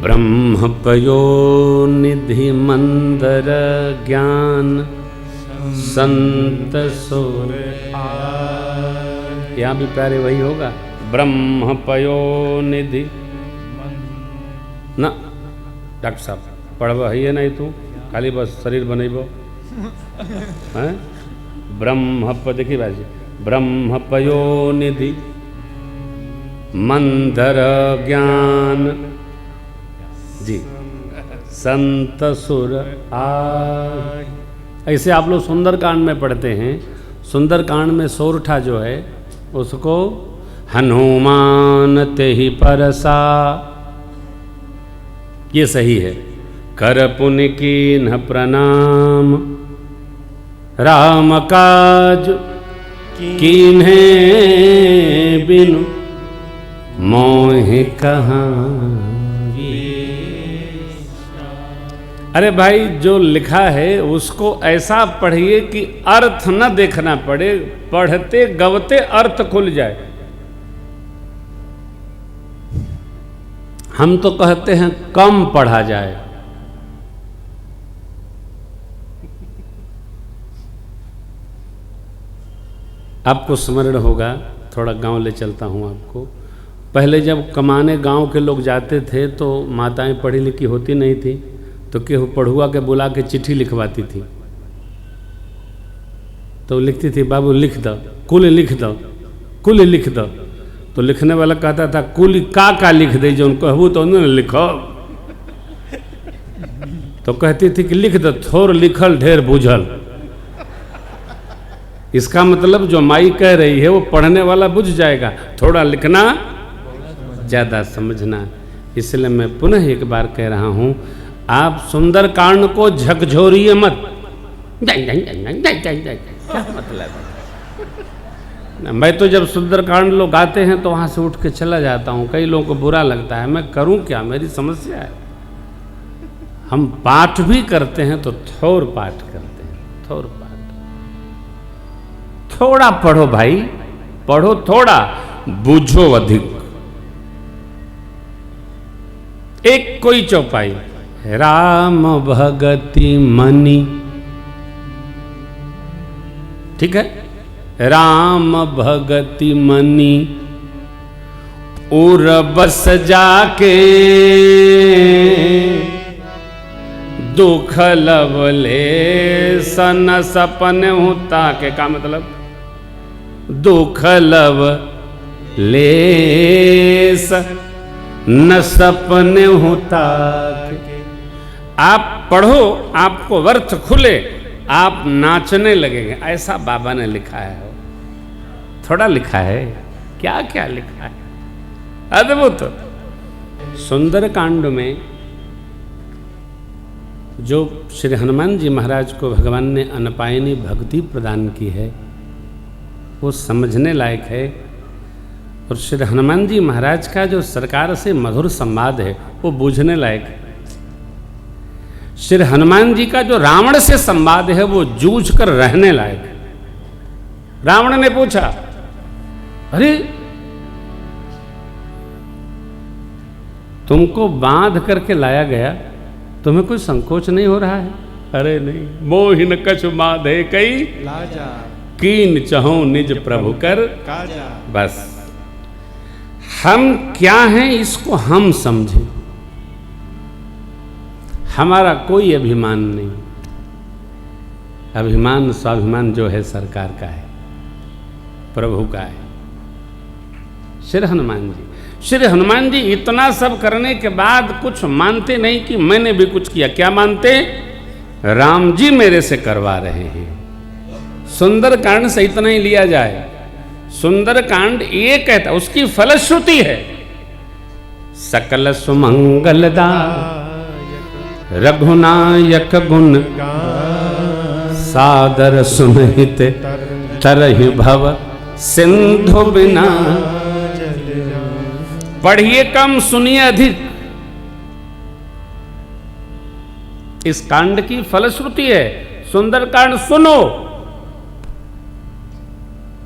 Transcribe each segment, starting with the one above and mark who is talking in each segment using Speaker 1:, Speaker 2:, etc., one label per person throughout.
Speaker 1: ब्रह्मपयो निधि मंदर ज्ञान संत सुर। यहाँ भी प्यारे वही होगा, ब्रह्मपयो निधि ना। डॉक्टर साहब पढ़ब है नहीं तू, खाली बस शरीर बनैबो हैं। ब्रह्मप देखी बाजी, ब्रह्मपयो निधि मंदर ज्ञान जी संत सुर आय। ऐसे आप लोग सुंदरकांड में पढ़ते हैं। सुंदरकांड में सोरठा जो है उसको हनुमान ते ही परसा, ये सही है। कर पुनि कीन्ह प्रणाम, राम काज कीन्हे बिनु मोहि कहाँ। अरे भाई जो लिखा है उसको ऐसा पढ़िए कि अर्थ न देखना पड़े, पढ़ते गवते अर्थ खुल जाए। हम तो कहते हैं कम पढ़ा जाए। आपको स्मरण होगा, थोड़ा गांव ले चलता हूं आपको। पहले जब कमाने गांव के लोग जाते थे तो माताएं पढ़ी लिखी होती नहीं थी, तो केहू पढ़ुआ के बुला के चिट्ठी लिखवाती थी। तो लिखती थी बाबू लिख दो, कुल लिख दो, कुल लिख दो। तो लिखने वाला कहता था कुल का लिख दे, जो कहबू तो उन्होंने लिखो। तो कहती थी कि लिख दो, थोर लिखल ढेर बुझल। इसका मतलब जो माई कह रही है वो पढ़ने वाला बुझ जाएगा, थोड़ा लिखना ज़्यादा समझना। इसलिए मैं पुनः एक बार कह रहा हूँ, आप सुंदरकांड को झकझोरिए मत। क्या मतलब है? मैं तो जब सुंदरकांड लोग गाते हैं तो वहाँ से उठ के चला जाता हूँ। कई लोगों को बुरा लगता है, मैं करूँ क्या, मेरी समस्या है। हम पाठ भी करते हैं तो थोर पाठ करते हैं, थोर पाठ। थोड़ा पढ़ो भाई, पढ़ो थोड़ा, बूझो अधिक। एक कोई चौपाई, राम भगति मनी, ठीक है। राम भगति मनी उर बस जाके, दुख लवले सन सपन होता के। का मतलब? दुख लव लेस न सपने होता। आप पढ़ो, आपको वर्थ खुले, आप नाचने लगेंगे। ऐसा बाबा ने लिखा है, थोड़ा लिखा है, क्या क्या लिखा है, अद्भुत। सुंदरकांड में जो श्री हनुमान जी महाराज को भगवान ने अनपायनी भक्ति प्रदान की है वो समझने लायक है। और श्री हनुमान जी महाराज का जो सरकार से मधुर संवाद है वो बूझने लायक है। श्री हनुमान जी का जो रावण से संवाद है वो जूझ कर रहने लायक है। रावण ने पूछा, अरे तुमको बांध करके लाया गया, तुम्हें कोई संकोच नहीं हो रहा है? अरे नहीं, मोहिन कछु माधे कई लाजा, कीन चहो निज प्रभु कर काजा। बस हम क्या हैं इसको हम समझें। हमारा कोई अभिमान नहीं, अभिमान स्वाभिमान जो है सरकार का है, प्रभु का है। श्री हनुमान जी इतना सब करने के बाद कुछ मानते नहीं कि मैंने भी कुछ किया। क्या मानते? राम जी मेरे से करवा रहे हैं। सुंदरकांड से इतना ही लिया जाए। सुंदरकांड ये कहता, उसकी फलश्रुति है, सकल सुमंगलदा रघुनायक गुण सादर सुनहित तरहि भव सिंधु बिना। पढ़िए कम, सुनिए अधिक। इस कांड की फलश्रुति है। सुंदरकांड सुनो,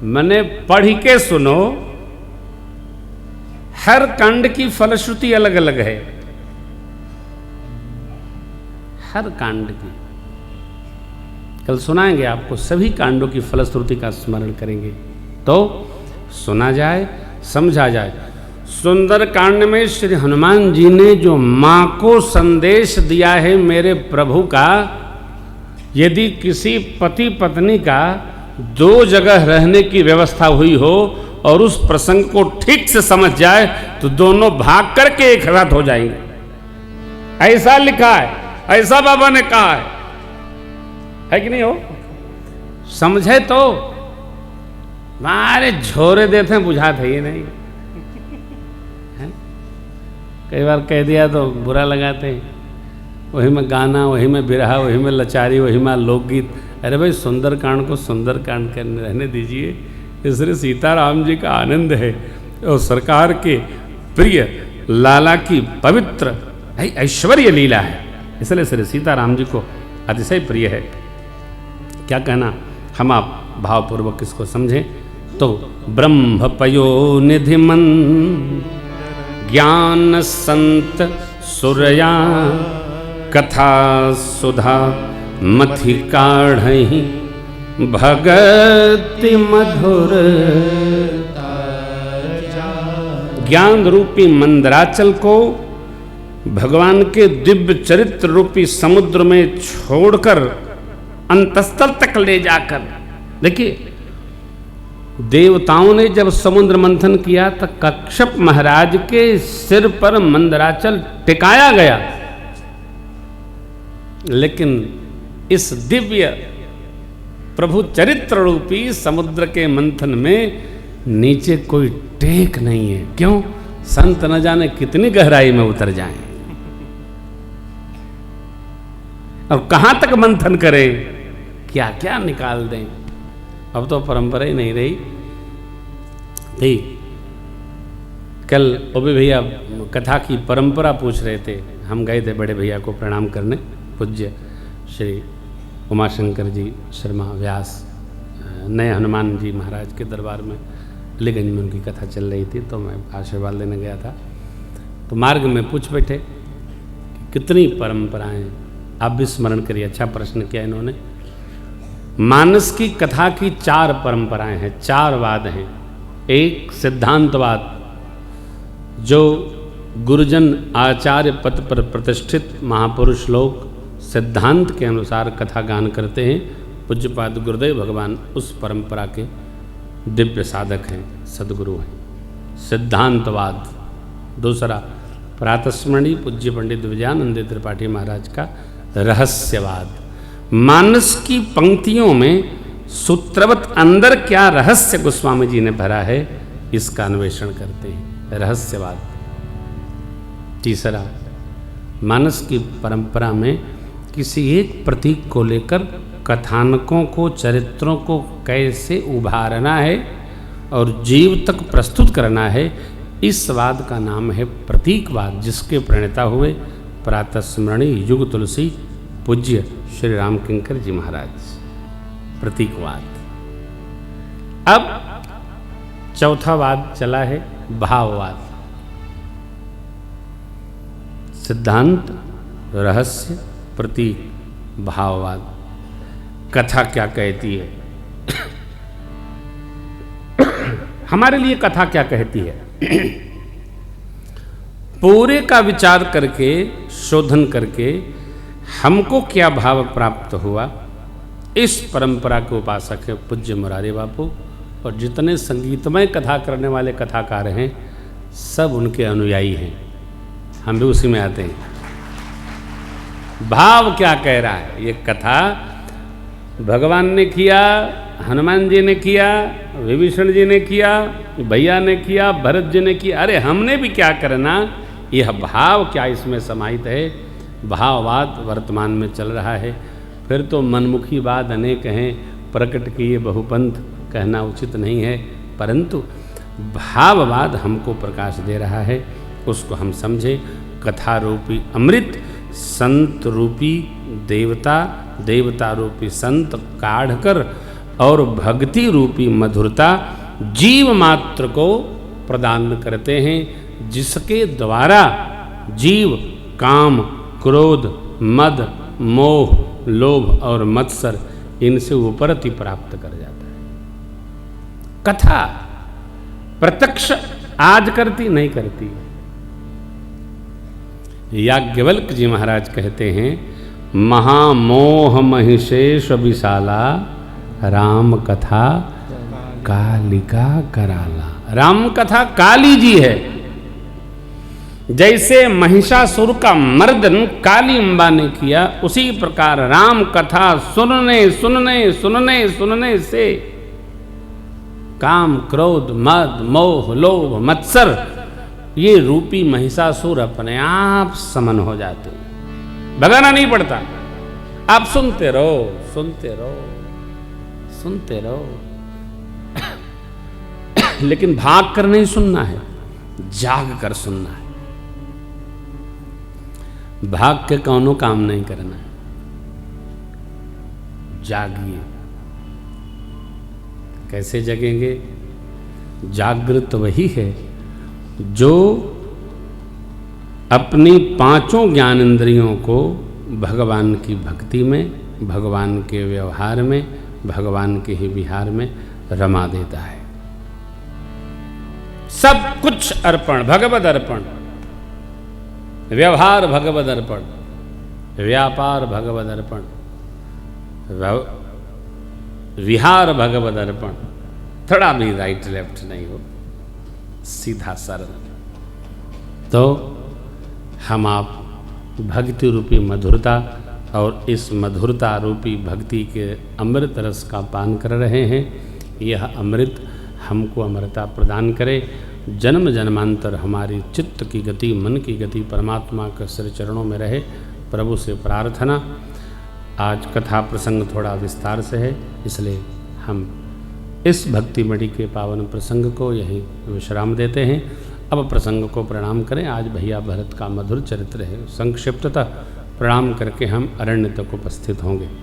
Speaker 1: मैंने पढ़ के सुनो। हर कांड की फलश्रुति अलग अलग है। हर कांड की। कल सुनाएंगे आपको, सभी कांडों की फलश्रुति का स्मरण करेंगे तो सुना जाए, समझा जाए। सुंदर कांड में श्री हनुमान जी ने जो मां को संदेश दिया है मेरे प्रभु का, यदि किसी पति पत्नी का दो जगह रहने की व्यवस्था हुई हो और उस प्रसंग को ठीक से समझ जाए तो दोनों भाग करके एक साथ हो जाएंगे। ऐसा लिखा है, ऐसा बाबा ने कहा है कि नहीं हो? समझे तो मारे झोरे देते हैं, बुझाते ही नहीं है? कई बार कह दिया तो बुरा लगाते हैं, वही में गाना, वही में बिरहा, वही में लचारी, वही में लोकगीत। अरे भाई सुंदरकांड को सुंदरकांड करने रहने दीजिए। इसलिए सीताराम जी का आनंद है और सरकार के प्रिय लाला की पवित्र ऐश्वर्य लीला है, इसलिए श्री सीताराम जी को अतिशय प्रिय है। क्या कहना, हम आप भावपूर्वक इसको समझें तो ब्रह्म पयो निधि मन ज्ञान संत सुरया कथा सुधा मथि काढ़हि भगति मधुर। ज्ञान रूपी मंदराचल को भगवान के दिव्य चरित्र रूपी समुद्र में छोड़कर अंतस्थल तक ले जाकर, देखिए देवताओं ने जब समुद्र मंथन किया तो कश्यप महाराज के सिर पर मंदराचल टिकाया गया, लेकिन इस दिव्य प्रभु चरित्र रूपी समुद्र के मंथन में नीचे कोई टेक नहीं है। क्यों? संत न जाने कितनी गहराई में उतर जाएं और कहां तक मंथन करें, क्या क्या निकाल दें। अब तो परंपरा ही नहीं रही थी। कल ओबी भैया कथा की परंपरा पूछ रहे थे, हम गए थे बड़े भैया को प्रणाम करने, पूज्य श्री उमाशंकर जी शर्मा व्यास नए हनुमान जी महाराज के दरबार में अलीगंज में उनकी कथा चल रही थी, तो मैं आशीर्वाद लेने गया था। तो मार्ग में पूछ बैठे कि कितनी परंपराएं, आप भी स्मरण करिए। अच्छा प्रश्न किया इन्होंने। मानस की कथा की 4 परंपराएं हैं, 4 वाद हैं। एक सिद्धांतवाद, जो गुरुजन आचार्य पद पर प्रतिष्ठित महापुरुष लोग सिद्धांत के अनुसार कथा गान करते हैं, पूज्यपाद गुरुदेव भगवान उस परंपरा के दिव्य साधक हैं, सदगुरु हैं। सिद्धांतवाद। दूसरा प्रातस्मरणीय पूज्य पंडित विजयानंद त्रिपाठी महाराज का रहस्यवाद। मानस की पंक्तियों में सूत्रवत अंदर क्या रहस्य गोस्वामी जी ने भरा है, इसका अन्वेषण करते हैं, रहस्यवाद। तीसरा, मानस की परंपरा में किसी एक प्रतीक को लेकर कथानकों को, चरित्रों को कैसे उभारना है और जीव तक प्रस्तुत करना है, इस वाद का नाम है प्रतीकवाद, जिसके प्रणेता हुए प्रातस्मरणीय युग तुलसी पूज्य श्री राम किंकर जी महाराज। प्रतीकवाद। अब चौथा वाद चला है भाववाद। सिद्धांत, रहस्य, प्रतीक, भाववाद। कथा क्या कहती है? हमारे लिए कथा क्या कहती है? पूरे का विचार करके, शोधन करके हमको क्या भाव प्राप्त हुआ, इस परंपरा के उपासक है पूज्य मुरारी बापू। और जितने संगीतमय कथा करने वाले कथाकार हैं, सब उनके अनुयायी हैं। हम भी उसी में आते हैं। भाव क्या कह रहा है? ये कथा भगवान ने किया, हनुमान जी ने किया, विभीषण जी ने किया, भैया ने किया, भरत जी ने किया, अरे हमने भी क्या करना? यह भाव क्या इसमें समाहित है? भाववाद वर्तमान में चल रहा है। फिर तो मनमुखी बात अनेक हैं, प्रकट किए बहुपंथ कहना उचित नहीं है, परंतु भाववाद हमको प्रकाश दे रहा है, उसको हम समझें। कथा रूपी अमृत, संत रूपी देवता, देवता रूपी संत काढ़कर और भक्ति रूपी मधुरता जीव मात्र को प्रदान करते हैं, जिसके द्वारा जीव काम, क्रोध, मद, मोह, लोभ और मत्सर इनसे उपरति प्राप्त कर जाता है। कथा प्रत्यक्ष आज करती नहीं करती। याज्ञवल्क्य जी महाराज कहते हैं, महामोह महिषेश विशाला, राम कथा कालिका कराला। राम कथा काली जी है। जैसे महिषासुर का मर्दन काली अम्बा ने किया, उसी प्रकार राम कथा सुनने सुनने सुनने सुनने से काम, क्रोध, मद, मोह, लोभ, मत्सर ये रूपी महिषासुर अपने आप समन हो जाते हैं। भगाना नहीं पड़ता, आप सुनते रहो, सुनते रहो, सुनते रहो। लेकिन भाग कर नहीं सुनना है, जाग कर सुनना है। भाग के कौनो काम नहीं करना है, जागिए। कैसे जगेंगे? जागृत वही है जो अपनी पांचों ज्ञानेंद्रियों को भगवान की भक्ति में, भगवान के व्यवहार में, भगवान के ही विहार में रमा देता है। सब कुछ अर्पण, भगवद अर्पण। व्यवहार भगवद अर्पण, व्यापार भगवद अर्पण, विहार भगवद अर्पण। थोड़ा भी राइट लेफ्ट नहीं हो, सीधा सरल। तो हम आप भक्ति रूपी मधुरता और इस मधुरता रूपी भक्ति के अमृत रस का पान कर रहे हैं। यह अमृत हमको अमरता प्रदान करे। जन्म जन्मांतर हमारी चित्त की गति, मन की गति परमात्मा के श्री चरणों में रहे। प्रभु से प्रार्थना। आज कथा प्रसंग थोड़ा विस्तार से है, इसलिए हम इस भक्ति मणि के पावन प्रसंग को यही विश्राम देते हैं। अब प्रसंग को प्रणाम करें। आज भैया भरत का मधुर चरित्र है। संक्षिप्ततः प्रणाम करके हम अरण्य तक उपस्थित होंगे।